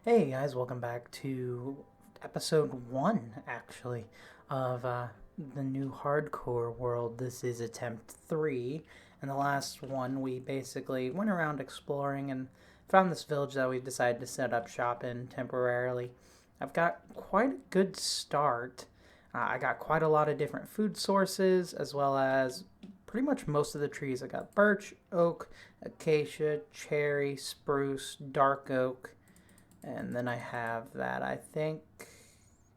Hey guys, welcome back to episode 1, actually, of the new hardcore world. This is attempt 3, and the last one we basically went around exploring and found this village that we've decided to set up shop in temporarily. I've got quite a good start. I got quite a lot of different food sources, as well as pretty much most of the trees. I got birch, oak, acacia, cherry, spruce, dark oak, and then I have that, I think.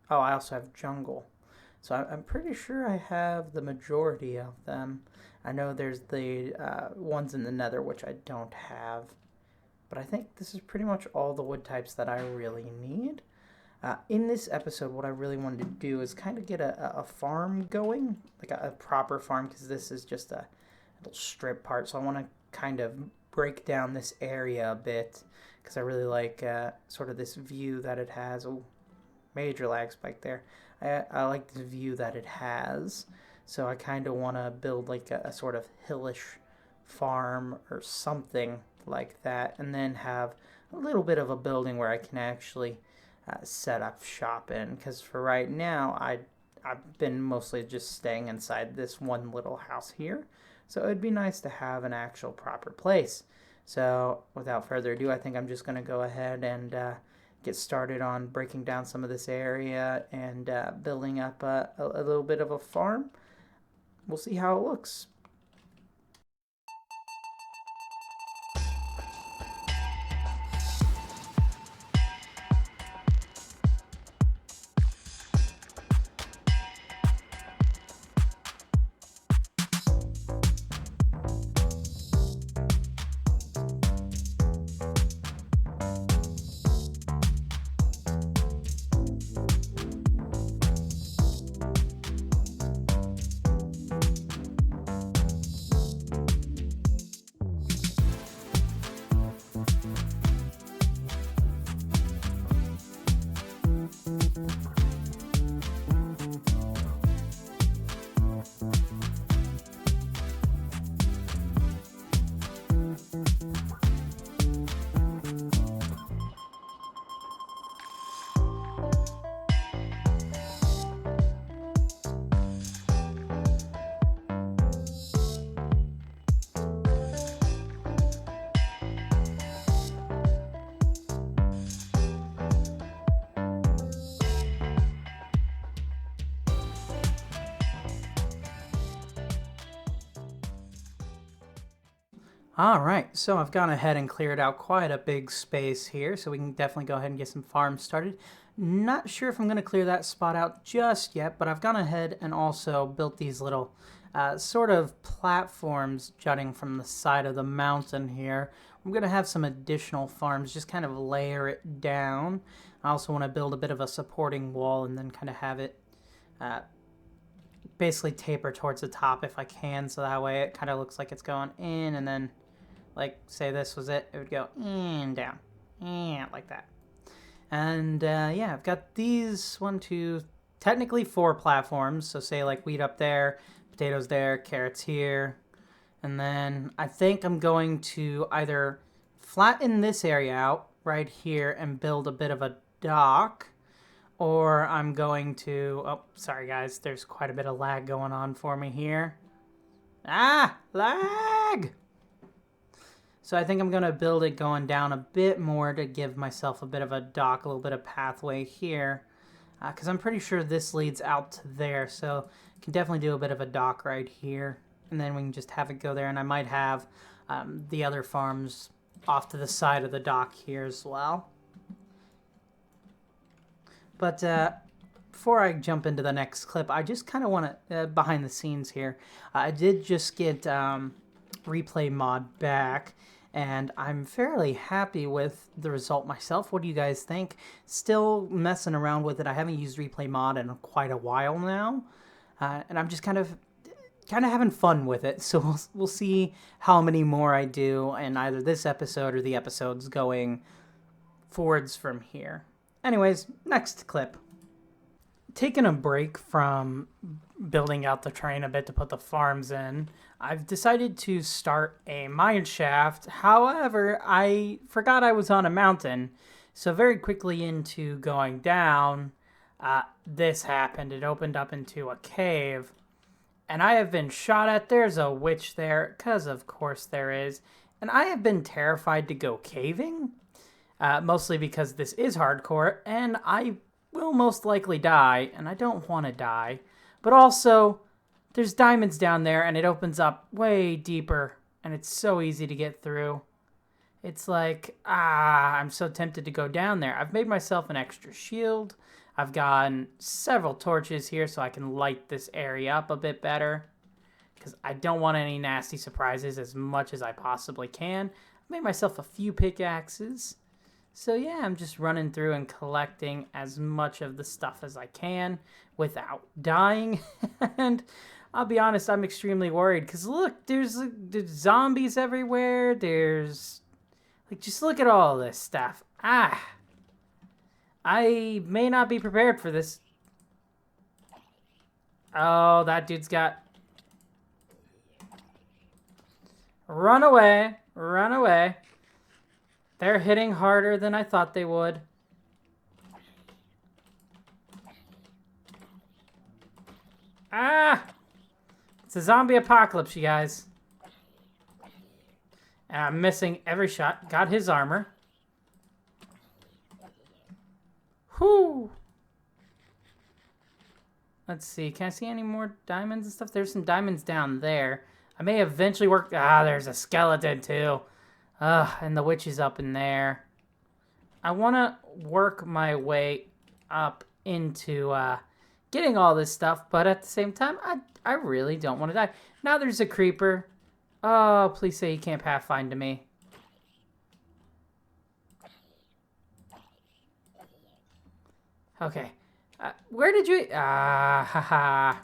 Oh, I also have jungle. So I'm pretty sure I have the majority of them. I know there's the ones in the nether, which I don't have. But I think this is pretty much all the wood types that I really need. In this episode, what I really wanted to do is kind of get a farm going, like a proper farm, because this is just a little strip part. So I want to kind of break down this area a bit because I really like sort of this view that it has. Oh, major lag spike there. I like this view that it has. So I kind of want to build like a sort of hillish farm or something like that, and then have a little bit of a building where I can actually set up shop in. Because for right now, I've been mostly just staying inside this one little house here. So it'd be nice to have an actual proper place. So without further ado, I think I'm just going to go ahead and get started on breaking down some of this area and building up a little bit of a farm. We'll see how it looks. All right, so I've gone ahead and cleared out quite a big space here, so we can definitely go ahead and get some farms started. Not sure if I'm going to clear that spot out just yet, but I've gone ahead and also built these little sort of platforms jutting from the side of the mountain here. I'm going to have some additional farms, just kind of layer it down. I also want to build a bit of a supporting wall and then kind of have it basically taper towards the top if I can, so that way it kind of looks like it's going in, and then like say this was it would go in, down, and like that. And yeah, I've got these technically 4 platforms. So say like wheat up there, potatoes there, carrots here, and then I think I'm going to either flatten this area out right here and build a bit of a dock, or I'm going to, oh, sorry guys, there's quite a bit of lag going on for me here. Lag! So I think I'm going to build it going down a bit more to give myself a bit of a dock, a little bit of pathway here. Because I'm pretty sure this leads out to there. So I can definitely do a bit of a dock right here. And then we can just have it go there. And I might have the other farms off to the side of the dock here as well. But before I jump into the next clip, I just kind of want to, behind the scenes here, I did just get Replay Mod back, and I'm fairly happy with the result myself. What do you guys think? Still messing around with it. I haven't used Replay Mod in quite a while now, and I'm just kind of having fun with it. So we'll see how many more I do in either this episode or the episodes going forwards from here. Anyways, next clip. Taking a break from building out the train a bit to put the farms in, I've decided to start a mine shaft. However, I forgot I was on a mountain, So very quickly into going down, this happened. It opened up into a cave, and I have been shot at. There's a witch there, because of course there is. And I have been terrified to go caving, mostly because this is hardcore, and I will most likely die, and I don't want to die. But also, there's diamonds down there, and it opens up way deeper, and it's so easy to get through. It's like, I'm so tempted to go down there. I've made myself an extra shield. I've gotten several torches here so I can light this area up a bit better, because I don't want any nasty surprises as much as I possibly can. I've made myself a few pickaxes. So yeah, I'm just running through and collecting as much of the stuff as I can without dying. And I'll be honest, I'm extremely worried, because look, there's zombies everywhere. There's, like, just look at all this stuff. I may not be prepared for this. Oh, that dude's got... Run away. Run away. They're hitting harder than I thought they would. It's a zombie apocalypse, you guys. And I'm missing every shot. Got his armor. Whew. Let's see. Can I see any more diamonds and stuff? There's some diamonds down there. I may eventually work... there's a skeleton too. And the witch is up in there. I want to work my way up into getting all this stuff, but at the same time, I really don't want to die. Now there's a creeper. Oh, please say he can't pathfind to me. Okay. Where did you... haha.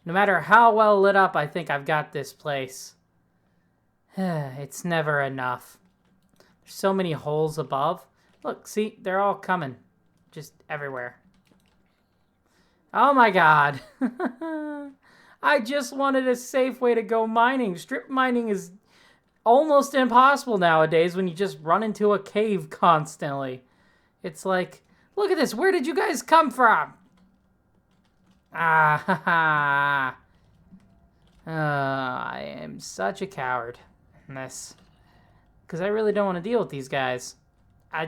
No matter how well lit up, I think I've got this place. It's never enough. There's so many holes above. Look, see? They're all coming. Just everywhere. Oh my god. I just wanted a safe way to go mining. Strip mining is almost impossible nowadays when you just run into a cave constantly. It's like, look at this. Where did you guys come from? I am such a coward in this. Because I really don't want to deal with these guys. I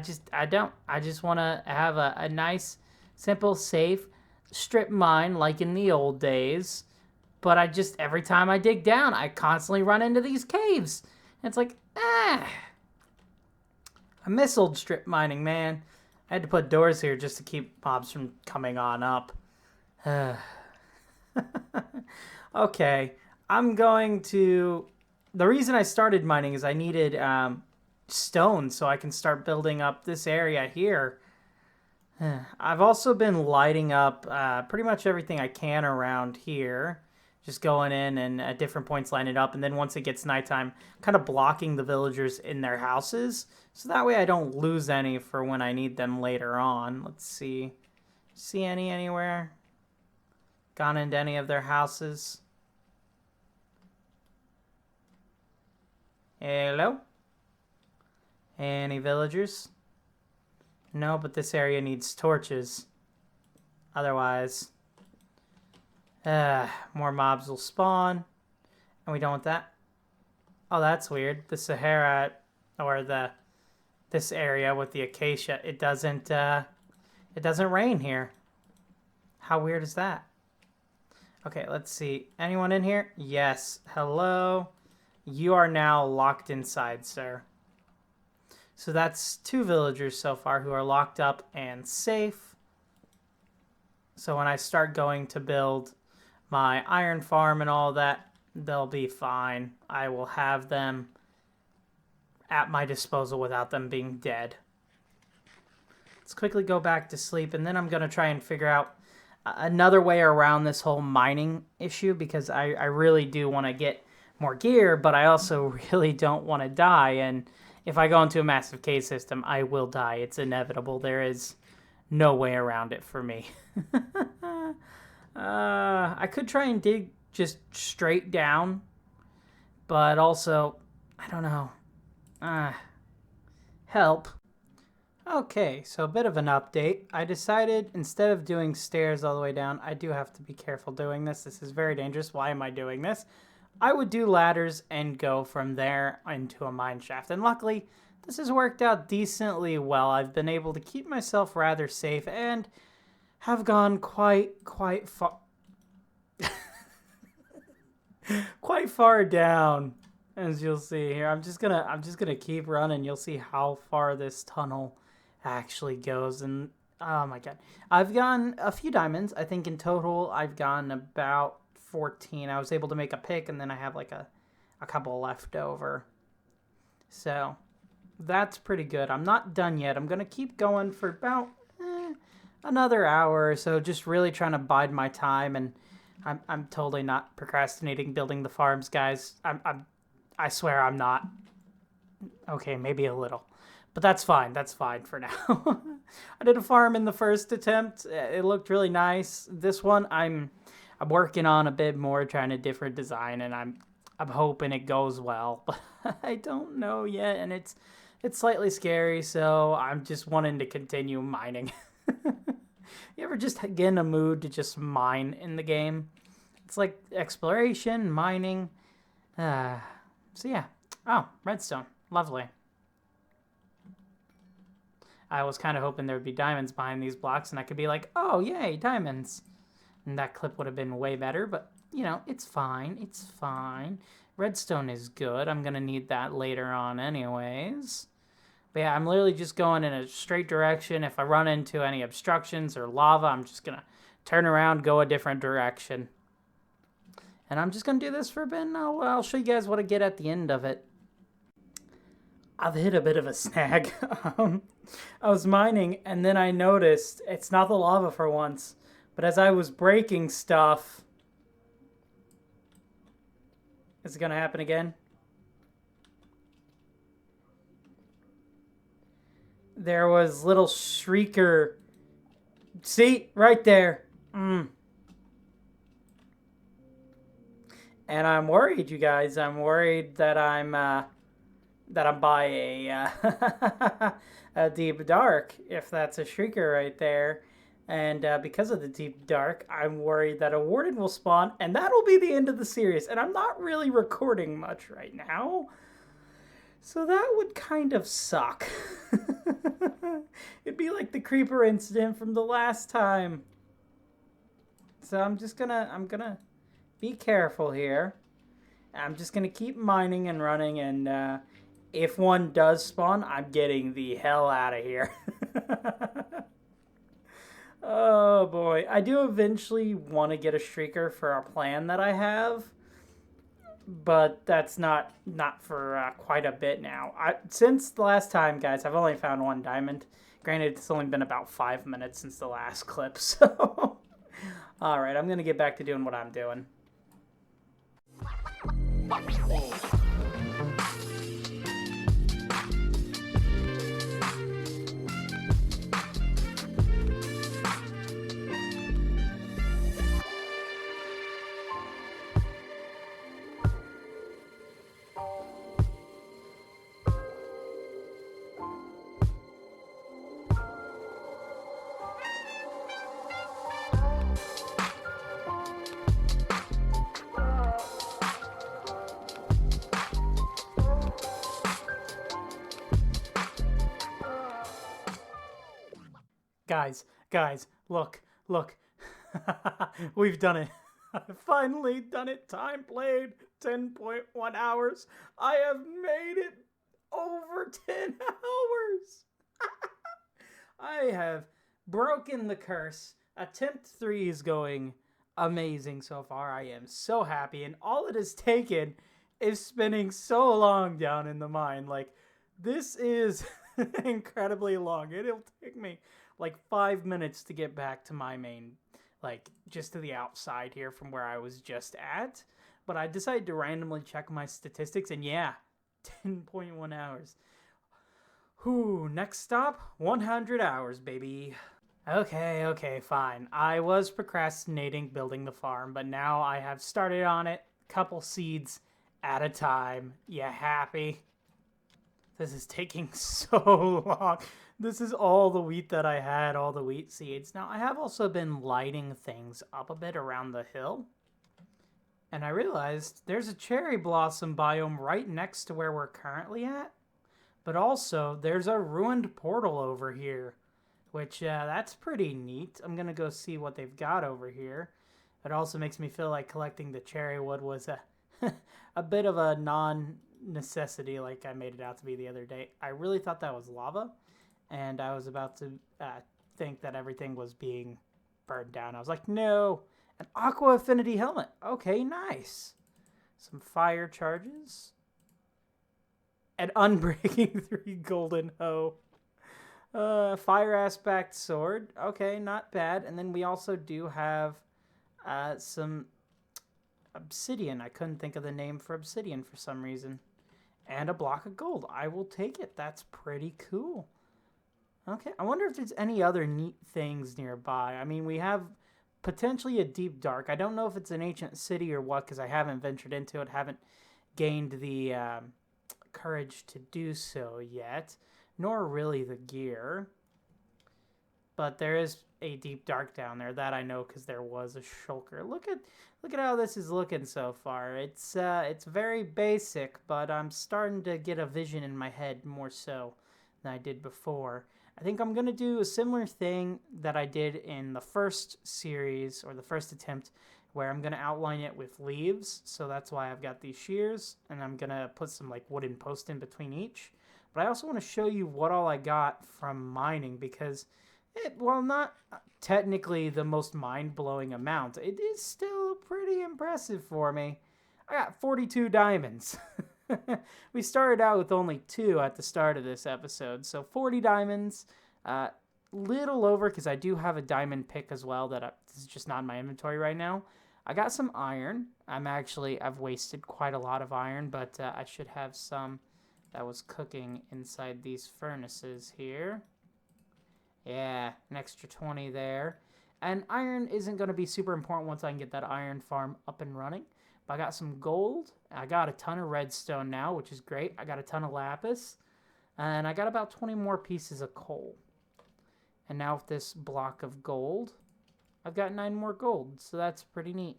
don't. I just want to have a nice, simple, safe strip mine like in the old days. But every time I dig down, I constantly run into these caves. And it's like, I miss old strip mining, man. I had to put doors here just to keep mobs from coming on up. Okay, I'm going to... The reason I started mining is I needed stone so I can start building up this area here. I've also been lighting up pretty much everything I can around here. Just going in and at different points line it up. And then once it gets nighttime, kind of blocking the villagers in their houses. So that way I don't lose any for when I need them later on. Let's see. See any anywhere? Gone into any of their houses? Hello? Any villagers? No, but this area needs torches. Otherwise, more mobs will spawn. And we don't want that. Oh, that's weird. The Sahara, or this area with the acacia, it doesn't rain here. How weird is that? Okay, let's see. Anyone in here? Yes. Hello. You are now locked inside, sir. So that's 2 villagers so far who are locked up and safe. So when I start going to build my iron farm and all that, they'll be fine. I will have them at my disposal without them being dead. Let's quickly go back to sleep, and then I'm going to try and figure out another way around this whole mining issue, because I really do want to get more gear, but I also really don't want to die. And if I go into a massive cave system, I will die. It's inevitable. There is no way around it for me. I could try and dig just straight down, but also, I don't know. Help. Okay, so a bit of an update. I decided instead of doing stairs all the way down, I do have to be careful doing this. This is very dangerous. Why am I doing this? I would do ladders and go from there into a mine shaft. And luckily, this has worked out decently well. I've been able to keep myself rather safe and have gone quite far quite far down, as you'll see here. I'm just gonna keep running. You'll see how far this tunnel actually goes. And oh my god, I've gotten a few diamonds. I think in total I've gotten about 14. I was able to make a pick, and then I have like a couple left over. So that's pretty good. I'm not done yet. I'm gonna keep going for about another hour or so, just really trying to bide my time. And I'm totally not procrastinating building the farms, guys. I swear I'm not. Okay, maybe a little, but that's fine. That's fine for now. I did a farm in the first attempt. It looked really nice. This one, I'm working on a bit more, trying a different design, and I'm hoping it goes well, but I don't know yet, and it's slightly scary. So I'm just wanting to continue mining. You ever just get in a mood to just mine in the game? It's like exploration, mining. So yeah. Oh, redstone. Lovely. I was kind of hoping there would be diamonds behind these blocks, and I could be like, oh, yay, diamonds. And that clip would have been way better, but, you know, it's fine. It's fine. Redstone is good. I'm going to need that later on anyways. But yeah, I'm literally just going in a straight direction. If I run into any obstructions or lava, I'm just going to turn around, go a different direction. And I'm just going to do this for a bit, and I'll show you guys what I get at the end of it. I've hit a bit of a snag. I was mining, and then I noticed it's not the lava for once, but as I was breaking stuff... Is it going to happen again? There was little shrieker. See? Right there. And I'm worried, you guys. I'm worried that I'm by a deep dark, if that's a shrieker right there. And because of the deep dark, I'm worried that a warden will spawn, and that'll be the end of the series. And I'm not really recording much right now, so that would kind of suck. It'd be like the creeper incident from the last time. So I'm gonna be careful here. I'm just gonna keep mining and running, and if one does spawn, I'm getting the hell out of here. Oh boy, I do eventually want to get a shrieker for a plan that I have, but that's not for quite a bit now. Since the last time, guys, I've only found one diamond. Granted, it's only been about 5 minutes since the last clip, so... Alright, I'm gonna get back to doing what I'm doing. Guys, look. We've done it. I've finally done it. Time played 10.1 hours. I have made it over 10 hours. I have broken the curse. Attempt 3 is going amazing so far. I am so happy, and all it has taken is spending so long down in the mine. Like, this is incredibly long. It'll take me like 5 minutes to get back to my main, like, just to the outside here from where I was just at. But I decided to randomly check my statistics, and yeah, 10.1 hours. Whew, next stop, 100 hours, baby. Okay, fine. I was procrastinating building the farm, but now I have started on it, couple seeds at a time. You happy? This is taking so long. This is all the wheat that I had, all the wheat seeds. Now, I have also been lighting things up a bit around the hill. And I realized there's a cherry blossom biome right next to where we're currently at. But also, there's a ruined portal over here, which that's pretty neat. I'm going to go see what they've got over here. It also makes me feel like collecting the cherry wood was a, a bit of a non-necessity like I made it out to be the other day. I really thought that was lava, and I was about to think that everything was being burned down. I was like, no, an Aqua Affinity helmet. Okay, nice. Some fire charges. An Unbreaking 3 golden hoe. Fire aspect sword. Okay, not bad. And then we also do have some obsidian. I couldn't think of the name for obsidian for some reason. And a block of gold. I will take it. That's pretty cool. Okay, I wonder if there's any other neat things nearby. I mean, we have potentially a deep dark. I don't know if it's an ancient city or what, because I haven't ventured into it, haven't gained the courage to do so yet, nor really the gear. But there is a deep dark down there, that I know, because there was a shulker. Look at how this is looking so far. It's very basic, but I'm starting to get a vision in my head more so than I did before. I think I'm gonna do a similar thing that I did in the first series, or the first attempt, where I'm gonna outline it with leaves. So that's why I've got these shears, and I'm gonna put some like wooden posts in between each. But I also want to show you what all I got from mining, because while not technically the most mind-blowing amount, it is still pretty impressive for me. I got 42 diamonds. We started out with only 2 at the start of this episode, so 40 diamonds. Little over, because I do have a diamond pick as well that is just not in my inventory right now. I got some iron. I've wasted quite a lot of iron, but I should have some that was cooking inside these furnaces here. Yeah, an extra 20 there. And iron isn't going to be super important once I can get that iron farm up and running. But I got some gold. I got a ton of redstone now, which is great. I got a ton of lapis. And I got about 20 more pieces of coal. And now with this block of gold, I've got 9 more gold. So that's pretty neat.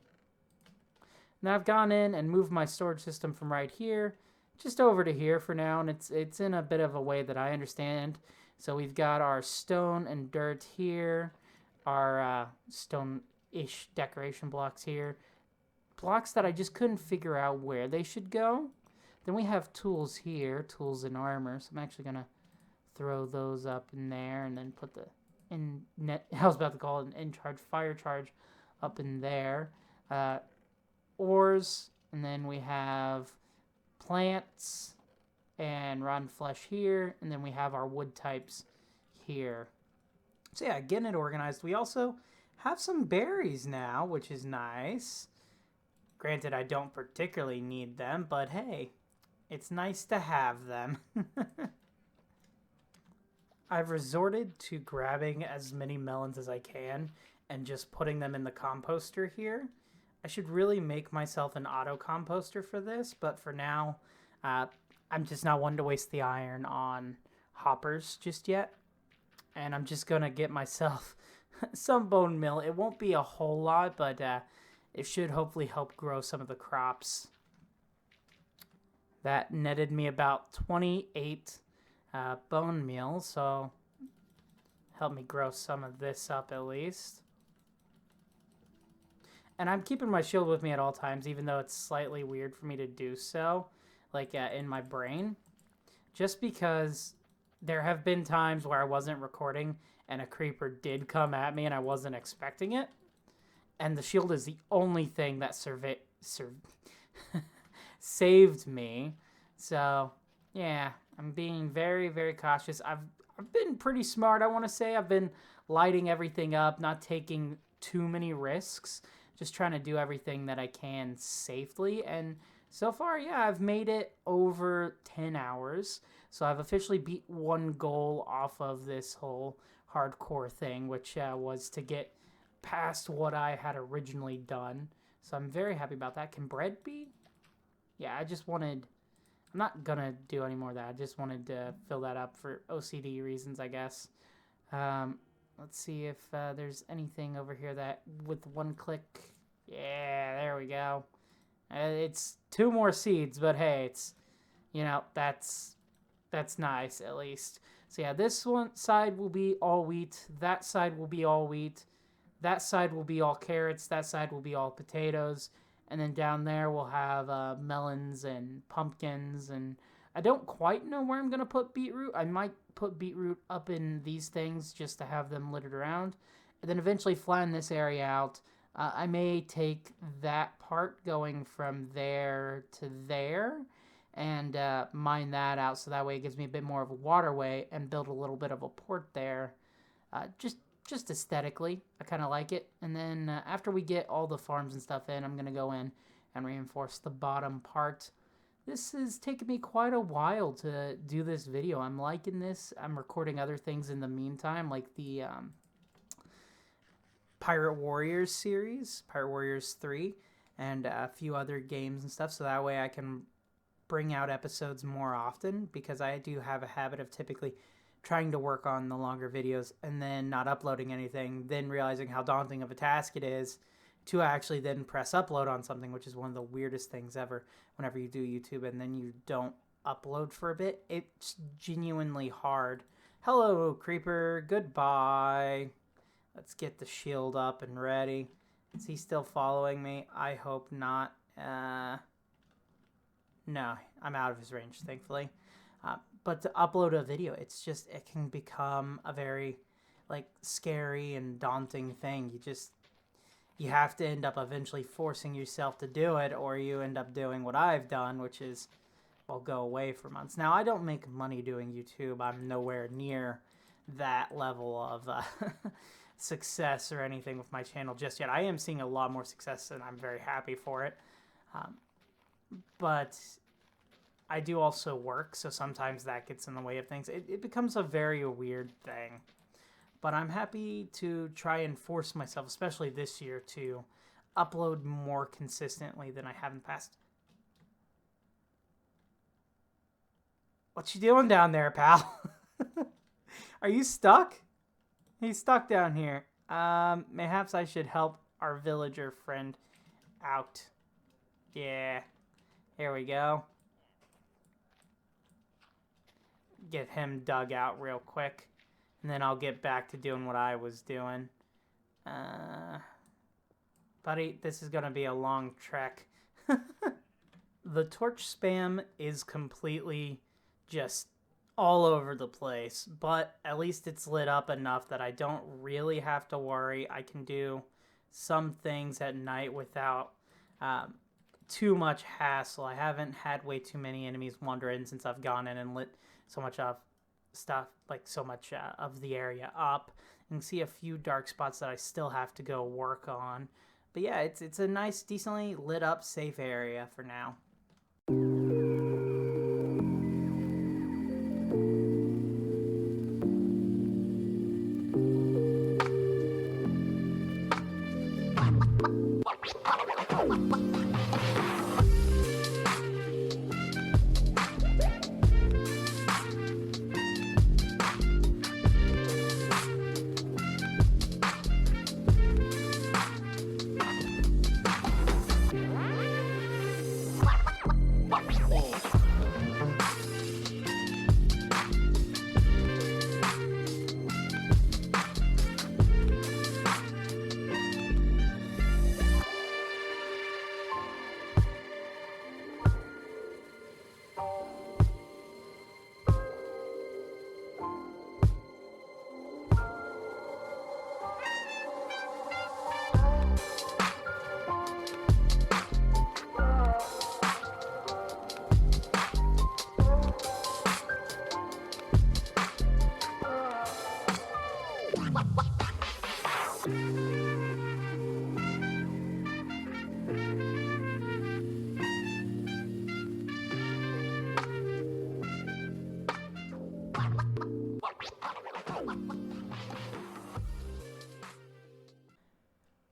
Now I've gone in and moved my storage system from right here just over to here for now. And it's in a bit of a way that I understand. So we've got our stone and dirt here. Our stone-ish decoration blocks here. Blocks that I just couldn't figure out where they should go. Then we have tools here, tools and armor. So I'm actually going to throw those up in there and then put the I was about to call it an in-charge fire charge up in there. Ores, and then we have plants and rotten flesh here, and then we have our wood types here. So yeah, getting it organized. We also have some berries now, which is nice. Granted, I don't particularly need them, but hey, it's nice to have them. I've resorted to grabbing as many melons as I can and just putting them in the composter here. I should really make myself an auto composter for this, but for now, I'm just not one to waste the iron on hoppers just yet. And I'm just going to get myself some bone meal. It won't be a whole lot, but it should hopefully help grow some of the crops. That netted me about 28 bone meal, so help me grow some of this up at least. And I'm keeping my shield with me at all times, even though it's slightly weird for me to do so, like in my brain. Just because there have been times where I wasn't recording and a creeper did come at me and I wasn't expecting it. And the shield is the only thing that saved me. So, yeah, I'm being very, very cautious. I've been pretty smart, I want to say. I've been lighting everything up, not taking too many risks. Just trying to do everything that I can safely. And so far, yeah, I've made it over 10 hours. So I've officially beat one goal off of this whole hardcore thing, which was to get past what I had originally done. So I'm very happy about that. Can bread be? Yeah, I just wanted I'm not gonna do any more of that. I just wanted to fill that up for OCD reasons, I guess. Let's see if there's anything over here that with one click. Yeah, there we go. It's 2 more seeds, but hey, it's, you know, that's nice at least. So yeah, this one side will be all wheat. That side will be all wheat. That side will be all carrots. That side will be all potatoes. And then down there we'll have melons and pumpkins. And I don't quite know where I'm going to put beetroot. I might put beetroot up in these things just to have them littered around. And then eventually flatten this area out. I may take that part going from there to there and mine that out so that way it gives me a bit more of a waterway and build a little bit of a port there. Just aesthetically, I kind of like it. And then after we get all the farms and stuff in, I'm going to go in and reinforce the bottom part. This has taken me quite a while to do this video. I'm liking this. I'm recording other things in the meantime, like the Pirate Warriors series, Pirate Warriors 3, and a few other games and stuff, so that way I can bring out episodes more often, because I do have a habit of typically trying to work on the longer videos and then not uploading anything, then realizing how daunting of a task it is to actually then press upload on something, which is one of the weirdest things ever whenever you do YouTube and then you don't upload for a bit. It's genuinely hard. Hello, Creeper. Goodbye. Let's get the shield up and ready. Is he still following me? I hope not. No, I'm out of his range, thankfully. But to upload a video, it's just, it can become a very, like, scary and daunting thing. You have to end up eventually forcing yourself to do it, or you end up doing what I've done, which is, well, go away for months. Now, I don't make money doing YouTube. I'm nowhere near that level of success or anything with my channel just yet. I am seeing a lot more success, and I'm very happy for it. But I do also work, so sometimes that gets in the way of things. It becomes a very weird thing. But I'm happy to try and force myself, especially this year, to upload more consistently than I have in the past. What you doing down there, pal? Are you stuck? He's stuck down here. Mayhaps I should help our villager friend out. Yeah. Here we go. Get him dug out real quick. And then I'll get back to doing what I was doing. Buddy, this is going to be a long trek. The torch spam is completely just all over the place. But at least it's lit up enough that I don't really have to worry. I can do some things at night without too much hassle. I haven't had way too many enemies wander in since I've gone in and lit so much of stuff, like so much of the area up. You can see a few dark spots that I still have to go work on. But yeah, it's a nice, decently lit up, safe area for now.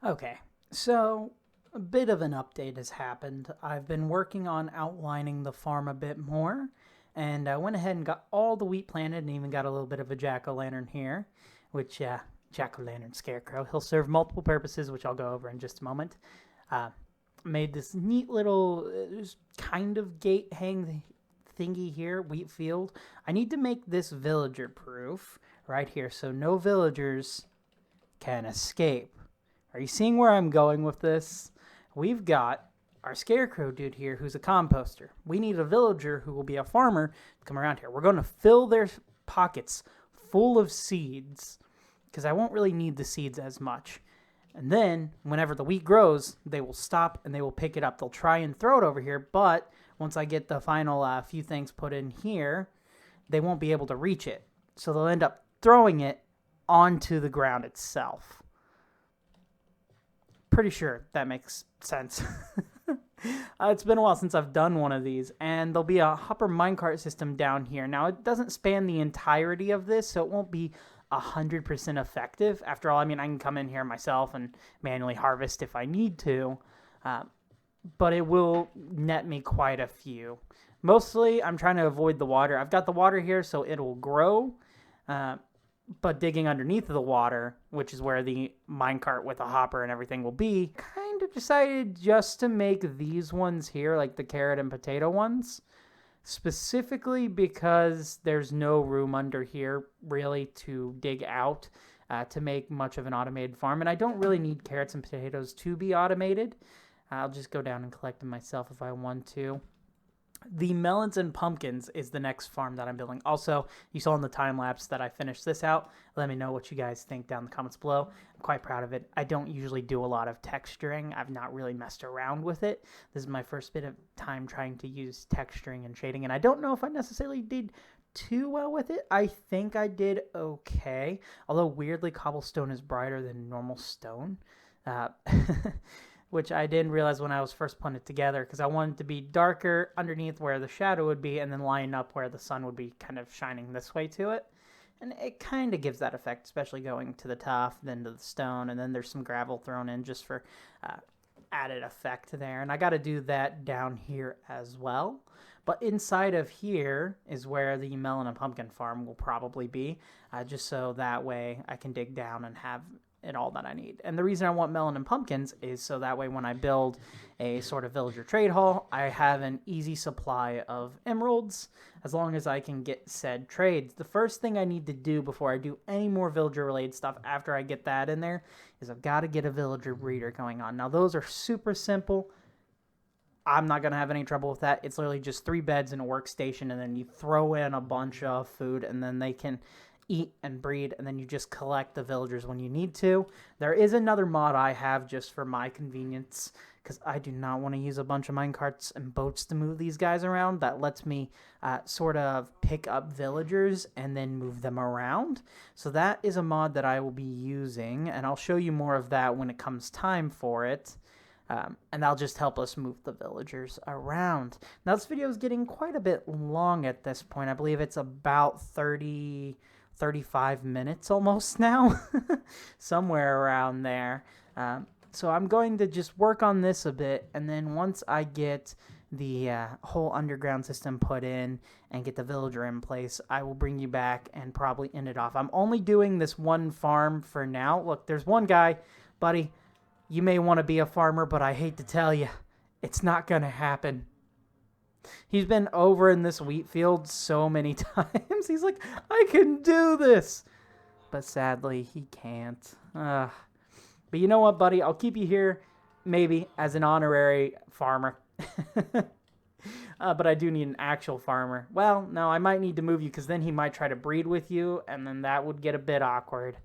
Okay, so A bit of an update has happened. I've been working on outlining the farm a bit more, and I went ahead and got all the wheat planted and even got a little bit of a jack-o'-lantern here, which, jack-o'-lantern scarecrow. He'll serve multiple purposes, which I'll go over in just a moment. Uh, Made this neat little kind of gate hang thingy here, wheat field. I need to make this villager proof right here, so no villagers can escape. Are you seeing where I'm going with this? We've got our scarecrow dude here who's a composter. We need a villager who will be a farmer to come around here. We're going to fill their pockets full of seeds because I won't really need the seeds as much. And then, whenever the wheat grows, they will stop and they will pick it up. They'll try and throw it over here, but once I get the final few things put in here, they won't be able to reach it. So they'll end up throwing it onto the ground itself. Pretty sure that makes sense. It's been a while since I've done one of these, and there'll be a hopper minecart system down here. Now, it doesn't span the entirety of this, so it won't be 100% effective. After all, I mean, I can come in here myself and manually harvest if I need to, but it will net me quite a few. Mostly, I'm trying to avoid the water. I've got the water here, so it'll grow, but digging underneath the water, which is where the minecart with a hopper and everything will be, kind of decided just to make these ones here, like the carrot and potato ones, specifically because there's no room under here really to dig out to make much of an automated farm. And I don't really need carrots and potatoes to be automated. I'll just go down and collect them myself if I want to. The melons and pumpkins is the next farm that I'm building. Also, you saw in the time lapse that I finished this out. Let me know what you guys think down in the comments below. I'm quite proud of it. I don't usually do a lot of texturing. I've not really messed around with it. This is my first bit of time trying to use texturing and shading, and I don't know if I necessarily did too well with it. I think I did okay. Although, weirdly, cobblestone is brighter than normal stone. Which I didn't realize when I was first putting it together because I wanted it to be darker underneath where the shadow would be and then line up where the sun would be kind of shining this way to it. And it kind of gives that effect, especially going to the top, then to the stone, and then there's some gravel thrown in just for added effect there. And I got to do that down here as well. But inside of here is where the melon and pumpkin farm will probably be, just so that way I can dig down and have it all that I need. And the reason I want melon and pumpkins is so that way when I build a sort of villager trade hall, I have an easy supply of emeralds as long as I can get said trades. The first thing I need to do before I do any more villager related stuff after I get that in there is I've got to get a villager breeder going on. Now those are super simple. I'm not going to have any trouble with that. It's literally just 3 beds and a workstation, and then you throw in a bunch of food, and then they can eat and breed, and then you just collect the villagers when you need to. There is another mod I have just for my convenience, because I do not want to use a bunch of minecarts and boats to move these guys around. That lets me sort of pick up villagers and then move them around. So that is a mod that I will be using, and I'll show you more of that when it comes time for it. And that'll just help us move the villagers around. Now, this video is getting quite a bit long at this point. I believe it's about 35 minutes almost now, somewhere around there. So I'm going to just work on this a bit, and then once I get the whole underground system put in and get the villager in place, I will bring you back and probably end it off. I'm only doing this one farm for now. Look, there's one guy, buddy. You may want to be a farmer, but I hate to tell you, it's not going to happen. He's been over in this wheat field so many times. He's like, I can do this. But sadly, he can't. But you know what, buddy? I'll keep you here, maybe, as an honorary farmer. But I do need an actual farmer. Well, no, I might need to move you because then he might try to breed with you, and then that would get a bit awkward.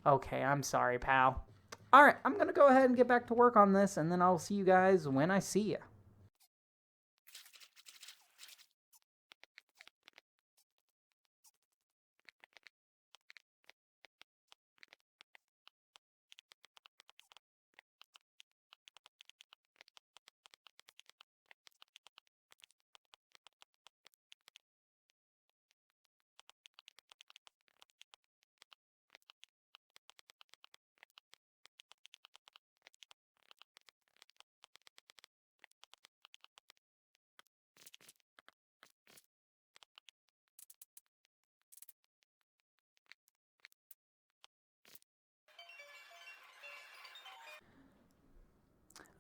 Okay, I'm sorry, pal. All right, I'm going to go ahead and get back to work on this, and then I'll see you guys when I see you.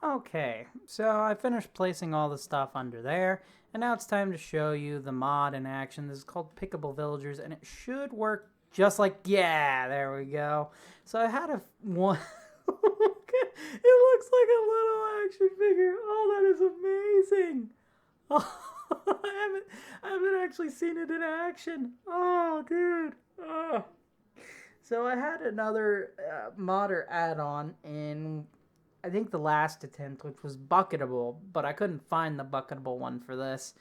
Okay, so I finished placing all the stuff under there, and now it's time to show you the mod in action. This is called Pickable Villagers, and it should work just like, yeah, there we go. So I had one, it looks like a little action figure. Oh, that is amazing. Oh, I haven't actually seen it in action. Oh, dude. Oh. So I had another modder add-on in, I think, the last attempt, which was Bucketable, but I couldn't find the Bucketable one for this.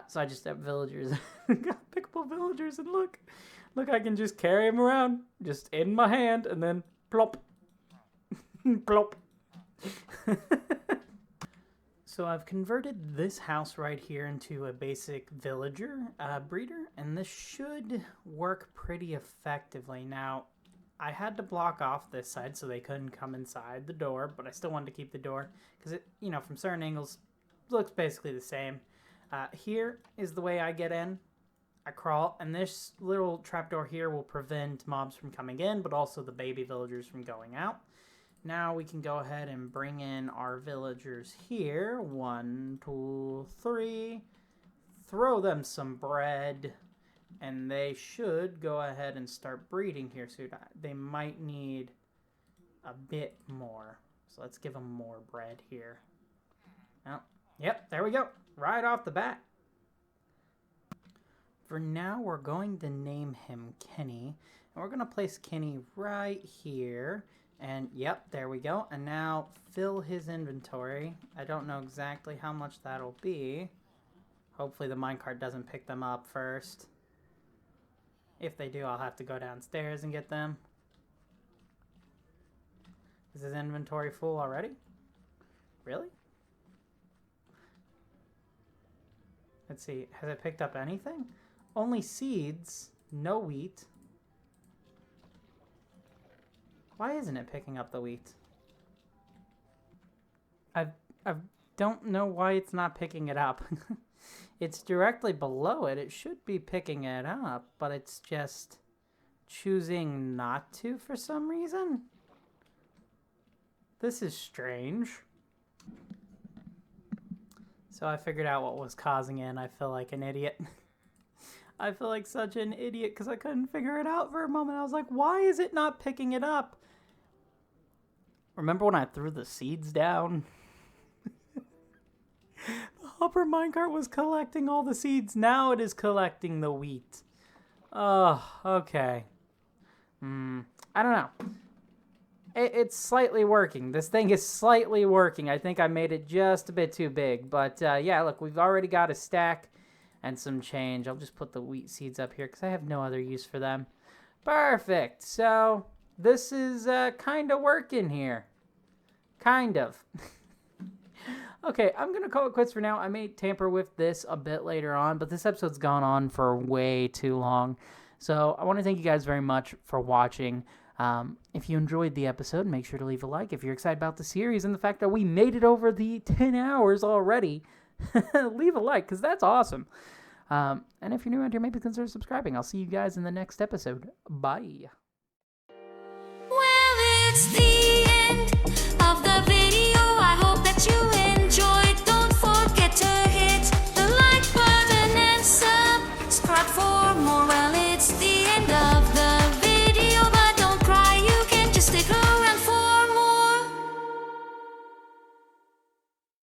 So I just have villagers. Got Pickable Villagers, and look, I can just carry them around, just in my hand, and then plop, plop. So I've converted this house right here into a basic villager breeder, and this should work pretty effectively. Now, I had to block off this side so they couldn't come inside the door, but I still wanted to keep the door because it, from certain angles, looks basically the same. Here is the way I get in. I crawl, and this little trapdoor here will prevent mobs from coming in, but also the baby villagers from going out. Now we can go ahead and bring in our villagers here. 1, 2, 3. Throw them some bread. And they should go ahead and start breeding here soon. They might need a bit more. So let's give them more bread here. Oh, yep, there we go. Right off the bat. For now, we're going to name him Kenny. And we're going to place Kenny right here. And yep, there we go. And now fill his inventory. I don't know exactly how much that'll be. Hopefully the minecart doesn't pick them up first. If they do, I'll have to go downstairs and get them. Is his inventory full already? Really? Let's see. Has it picked up anything? Only seeds. No wheat. Why isn't it picking up the wheat? I don't know why it's not picking it up. It's directly below it. It should be picking it up, but it's just choosing not to for some reason. This is strange. So I figured out what was causing it, and I feel like an idiot. I feel like such an idiot because I couldn't figure it out for a moment. I was like, why is it not picking it up? Remember when I threw the seeds down? The hopper minecart was collecting all the seeds. Now it is collecting the wheat. Oh, okay. I don't know. It's slightly working. This thing is slightly working. I think I made it just a bit too big. But yeah, look, we've already got a stack and some change. I'll just put the wheat seeds up here because I have no other use for them. Perfect. So this is kind of working here. Kind of. Okay, I'm going to call it quits for now. I may tamper with this a bit later on, but this episode's gone on for way too long. So I want to thank you guys very much for watching. If you enjoyed the episode, make sure to leave a like. If you're excited about the series and the fact that we made it over the 10 hours already, leave a like, because that's awesome. And if you're new around here, maybe consider subscribing. I'll see you guys in the next episode. Bye. Well, it's the